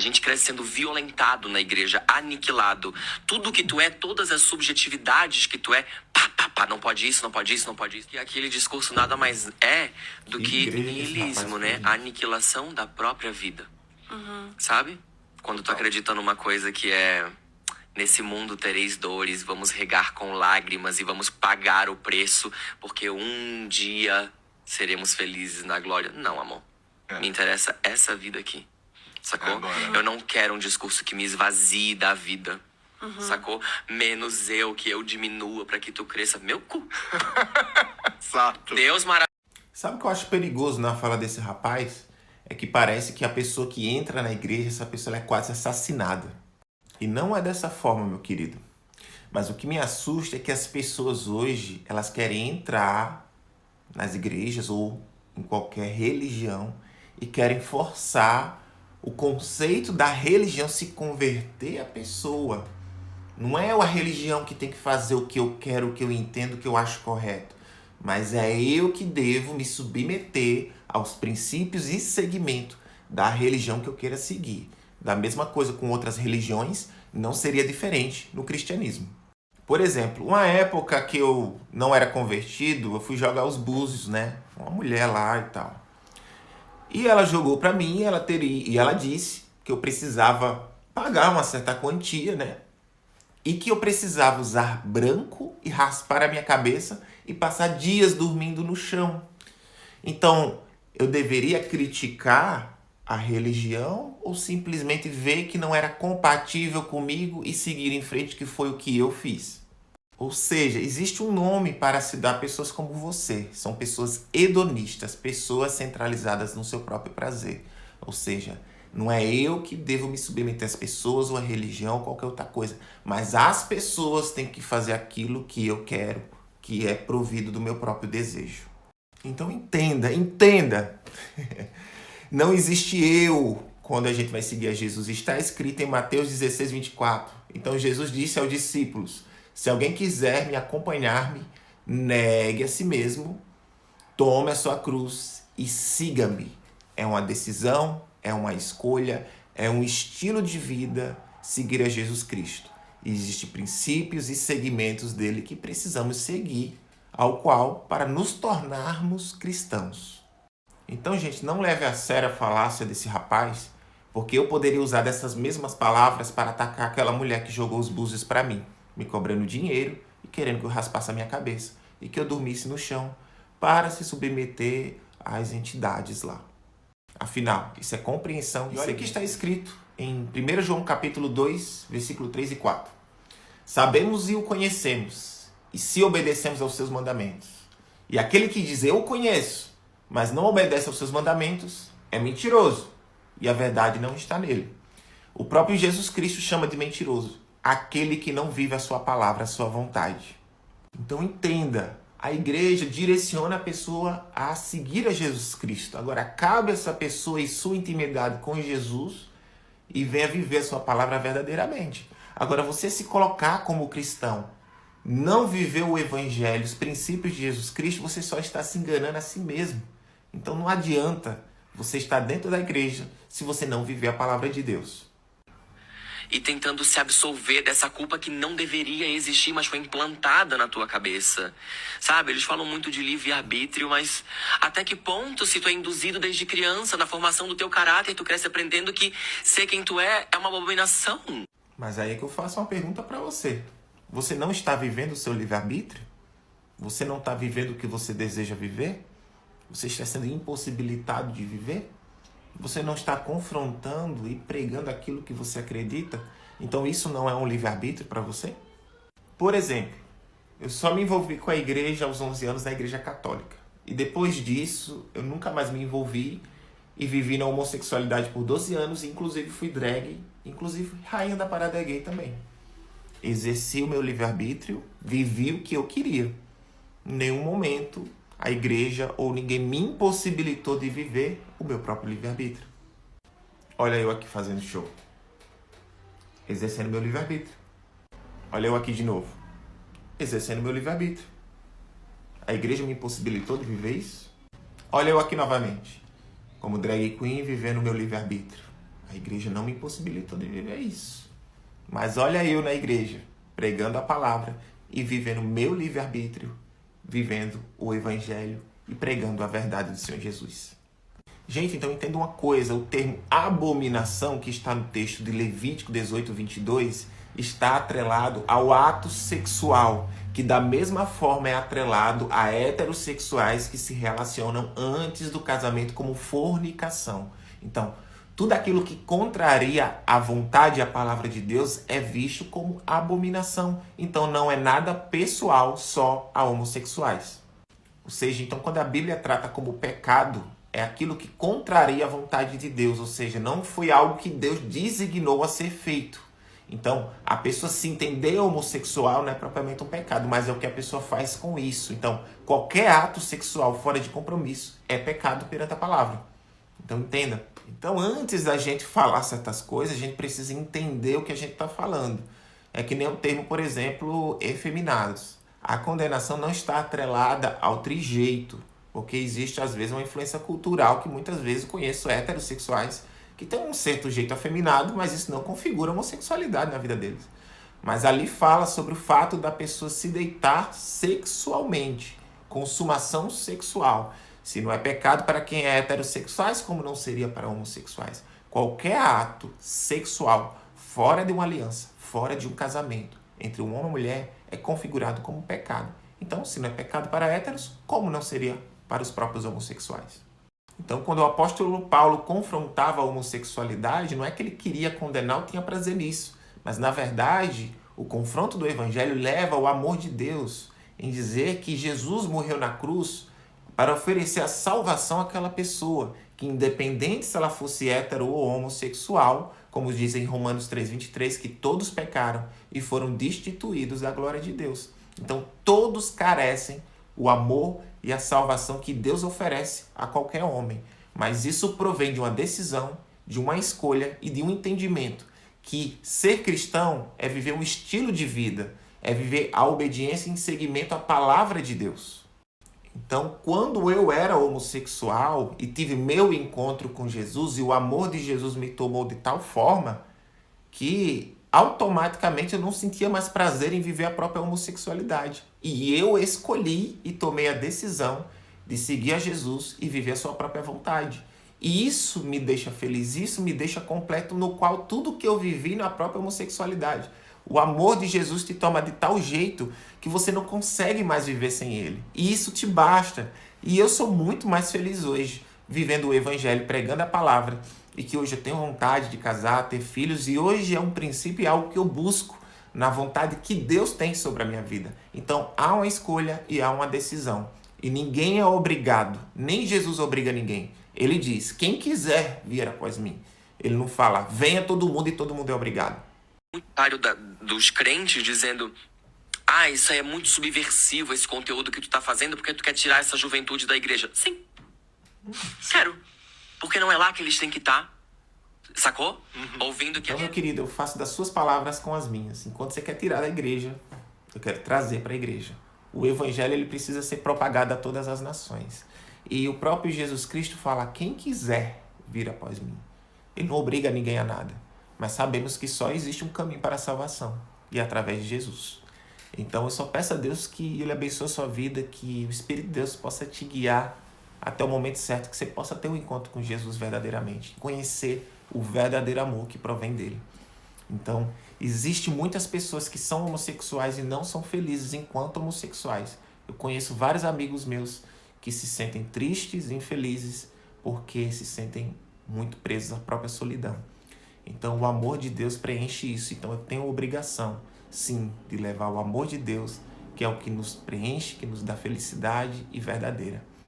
gente cresce sendo violentado na igreja, aniquilado. Tudo que tu é, todas as subjetividades que tu é, pá, não pode isso, não pode isso, não pode isso. E aquele discurso nada mais é do que niilismo, né? A aniquilação da própria vida. Sabe? Quando tu acredita numa coisa que é... Nesse mundo tereis dores, vamos regar com lágrimas e vamos pagar o preço, porque um dia seremos felizes na glória. Não, amor. Me interessa essa vida aqui. Sacou? Eu não quero um discurso que me esvazie da vida. Sacou? Menos eu, que eu diminua pra que tu cresça. Meu cu. Exato. Deus maravilhoso. Sabe o que eu acho perigoso na fala desse rapaz? É que parece que a pessoa que entra na igreja, essa pessoa é quase assassinada. E não é dessa forma, meu querido. Mas o que me assusta é que as pessoas hoje, elas querem entrar nas igrejas ou em qualquer religião e querem forçar o conceito da religião se converter à pessoa. Não é a religião que tem que fazer o que eu quero, o que eu entendo, o que eu acho correto. Mas é eu que devo me submeter aos princípios e segmento da religião que eu queira seguir. Da mesma coisa com outras religiões, não seria diferente no cristianismo. Por exemplo, uma época que eu não era convertido, eu fui jogar os búzios, né? Uma mulher lá e tal. E ela jogou para mim e ela disse que eu precisava pagar uma certa quantia, né? E que eu precisava usar branco e raspar a minha cabeça e passar dias dormindo no chão. Então, eu deveria criticar a religião ou simplesmente ver que não era compatível comigo e seguir em frente, que foi o que eu fiz? Ou seja, existe um nome para se dar pessoas como você. São pessoas hedonistas, pessoas centralizadas no seu próprio prazer. Ou seja, não é eu que devo me submeter às pessoas ou à religião ou qualquer outra coisa, mas as pessoas têm que fazer aquilo que eu quero, que é provido do meu próprio desejo. Então entenda. Não existe eu quando a gente vai seguir a Jesus. Está escrito em Mateus 16, 24. Então Jesus disse aos discípulos: se alguém quiser me acompanhar-me, negue a si mesmo, tome a sua cruz e siga-me. É uma decisão, é uma escolha, é um estilo de vida seguir a Jesus Cristo. Existem princípios e segmentos dele que precisamos seguir, ao qual para nos tornarmos cristãos. Então, gente, não leve a sério a falácia desse rapaz, porque eu poderia usar dessas mesmas palavras para atacar aquela mulher que jogou os búzios para mim, me cobrando dinheiro e querendo que eu raspasse a minha cabeça e que eu dormisse no chão para se submeter às entidades lá. Afinal, isso é compreensão. E olha o que está escrito em 1 João capítulo 2, versículo 3 e 4. Sabemos e o conhecemos, e se obedecemos aos seus mandamentos. E aquele que diz eu o conheço, mas não obedece aos seus mandamentos, é mentiroso, e a verdade não está nele. O próprio Jesus Cristo chama de mentiroso aquele que não vive a sua palavra, a sua vontade. Então entenda, a igreja direciona a pessoa a seguir a Jesus Cristo. Agora, cabe a essa pessoa e sua intimidade com Jesus e venha viver a sua palavra verdadeiramente. Agora, você se colocar como cristão, não viver o evangelho, os princípios de Jesus Cristo, você só está se enganando a si mesmo. Então não adianta você estar dentro da igreja se você não viver a palavra de Deus. E tentando se absolver dessa culpa que não deveria existir, mas foi implantada na tua cabeça. Sabe, eles falam muito de livre-arbítrio, mas até que ponto, se tu é induzido desde criança na formação do teu caráter, tu cresce aprendendo que ser quem tu é uma abominação? Mas aí é que eu faço uma pergunta para você. Você não está vivendo o seu livre-arbítrio? Você não está vivendo o que você deseja viver? Você está sendo impossibilitado de viver? Você não está confrontando e pregando aquilo que você acredita? Então isso não é um livre-arbítrio para você? Por exemplo, eu só me envolvi com a igreja aos 11 anos na igreja católica. E depois disso, eu nunca mais me envolvi e vivi na homossexualidade por 12 anos, inclusive fui drag, inclusive rainha da parada gay também. Exerci o meu livre-arbítrio, vivi o que eu queria. Em nenhum momento a igreja ou ninguém me impossibilitou de viver o meu próprio livre-arbítrio. Olha eu aqui fazendo show. Exercendo meu livre-arbítrio. Olha eu aqui de novo. Exercendo meu livre-arbítrio. A igreja me impossibilitou de viver isso? Olha eu aqui novamente. Como drag queen, vivendo o meu livre-arbítrio. A igreja não me impossibilitou de viver isso. Mas olha eu na igreja, pregando a palavra e vivendo o meu livre-arbítrio, vivendo o evangelho e pregando a verdade do Senhor Jesus. Gente, então entenda uma coisa, o termo abominação que está no texto de Levítico 18, 22, está atrelado ao ato sexual, que da mesma forma é atrelado a heterossexuais que se relacionam antes do casamento como fornicação. Então, tudo aquilo que contraria a vontade e a palavra de Deus é visto como abominação. Então não é nada pessoal só a homossexuais. Ou seja, então quando a Bíblia trata como pecado, é aquilo que contraria a vontade de Deus. Ou seja, não foi algo que Deus designou a ser feito. Então, a pessoa se entender homossexual não é propriamente um pecado, mas é o que a pessoa faz com isso. Então, qualquer ato sexual fora de compromisso é pecado perante a palavra. Então, entenda. Então, antes da gente falar certas coisas, a gente precisa entender o que a gente está falando. É que nem o termo, por exemplo, efeminados. A condenação não está atrelada ao trijeito, porque existe, às vezes, uma influência cultural que muitas vezes conheço heterossexuais que tem um certo jeito afeminado, mas isso não configura homossexualidade na vida deles. Mas ali fala sobre o fato da pessoa se deitar sexualmente, consumação sexual. Se não é pecado para quem é heterossexuais, como não seria para homossexuais. Qualquer ato sexual fora de uma aliança, fora de um casamento, entre um homem e uma mulher, é configurado como pecado. Então, se não é pecado para héteros, como não seria para os próprios homossexuais? Então, quando o apóstolo Paulo confrontava a homossexualidade, não é que ele queria condenar ou tinha prazer nisso, mas, na verdade, o confronto do evangelho leva ao amor de Deus em dizer que Jesus morreu na cruz para oferecer a salvação àquela pessoa, que independente se ela fosse hétero ou homossexual, como diz em Romanos 3,23, que todos pecaram e foram destituídos da glória de Deus. Então, todos carecem o amor e a salvação que Deus oferece a qualquer homem. Mas isso provém de uma decisão, de uma escolha e de um entendimento que ser cristão é viver um estilo de vida, é viver a obediência em seguimento à palavra de Deus. Então, quando eu era homossexual e tive meu encontro com Jesus e o amor de Jesus me tomou de tal forma que automaticamente eu não sentia mais prazer em viver a própria homossexualidade. E eu escolhi e tomei a decisão de seguir a Jesus e viver a sua própria vontade. E isso me deixa feliz, isso me deixa completo, no qual tudo que eu vivi na própria homossexualidade. O amor de Jesus te toma de tal jeito que você não consegue mais viver sem ele. E isso te basta. E eu sou muito mais feliz hoje, vivendo o evangelho, pregando a palavra, e que hoje eu tenho vontade de casar, ter filhos, e hoje é um princípio e algo que eu busco na vontade que Deus tem sobre a minha vida. Então há uma escolha e há uma decisão. E ninguém é obrigado, nem Jesus obriga ninguém. Ele diz, quem quiser vir após mim. Ele não fala, venha todo mundo e todo mundo é obrigado. Comentário dos crentes dizendo, isso aí é muito subversivo, esse conteúdo que tu tá fazendo, porque tu quer tirar essa juventude da igreja. Sim, quero. Porque não é lá que eles têm que estar. Sacou? Ouvindo que... Então, meu querido, eu faço das suas palavras com as minhas. Enquanto você quer tirar da igreja, eu quero trazer para a igreja. O evangelho ele precisa ser propagado a todas as nações. E o próprio Jesus Cristo fala, quem quiser vir após mim. Ele não obriga ninguém a nada. Mas sabemos que só existe um caminho para a salvação. E é através de Jesus. Então eu só peço a Deus que Ele abençoe a sua vida, que o Espírito de Deus possa te guiar até o momento certo, que você possa ter um encontro com Jesus verdadeiramente. Conhecer o verdadeiro amor que provém dele. Então, existem muitas pessoas que são homossexuais e não são felizes enquanto homossexuais. Eu conheço vários amigos meus que se sentem tristes e infelizes porque se sentem muito presos à própria solidão. Então, o amor de Deus preenche isso. Então, eu tenho a obrigação, sim, de levar o amor de Deus, que é o que nos preenche, que nos dá felicidade e verdadeira.